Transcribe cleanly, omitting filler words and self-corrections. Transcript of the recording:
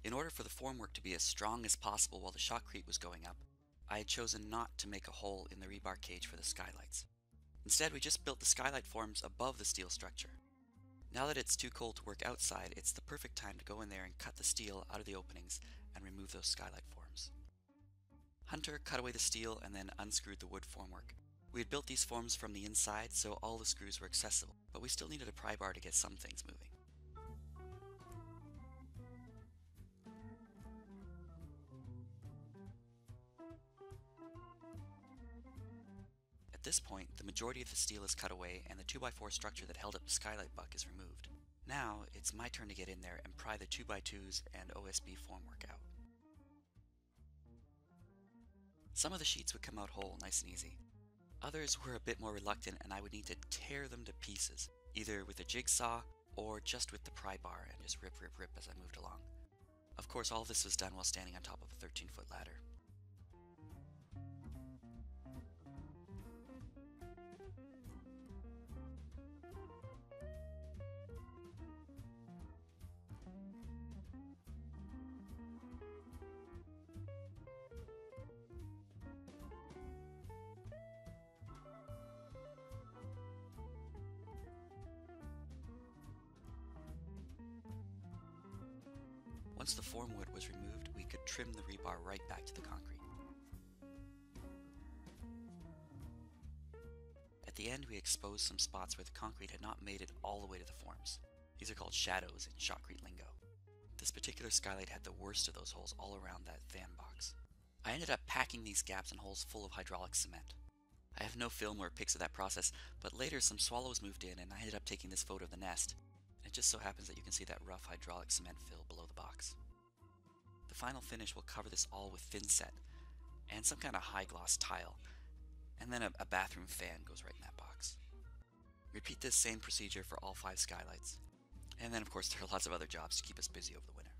In order for the formwork to be as strong as possible while the shotcrete was going up, I had chosen not to make a hole in the rebar cage for the skylights. Instead, we just built the skylight forms above the steel structure. Now that it's too cold to work outside, it's the perfect time to go in there and cut the steel out of the openings and remove those skylight forms. Hunter cut away the steel and then unscrewed the wood formwork. We had built these forms from the inside, so all the screws were accessible, but we still needed a pry bar to get some things moving. At this point, the majority of the steel is cut away and the 2x4 structure that held up the skylight buck is removed. Now, it's my turn to get in there and pry the 2x2s and OSB formwork out. Some of the sheets would come out whole, nice and easy. Others were a bit more reluctant and I would need to tear them to pieces, either with a jigsaw or just with the pry bar and just rip, rip, rip as I moved along. Of course, all this was done while standing on top of a 13-foot ladder. Once the formwood was removed, we could trim the rebar right back to the concrete. At the end, we exposed some spots where the concrete had not made it all the way to the forms. These are called shadows in shotcrete lingo. This particular skylight had the worst of those holes all around that fan box. I ended up packing these gaps and holes full of hydraulic cement. I have no film or pics of that process, but later some swallows moved in and I ended up taking this photo of the nest. It just so happens that you can see that rough hydraulic cement fill below the box. The final finish will cover this all with thin set and some kind of high gloss tile, and then a bathroom fan goes right in that box. Repeat this same procedure for all 5 skylights. And then of course there are lots of other jobs to keep us busy over the winter.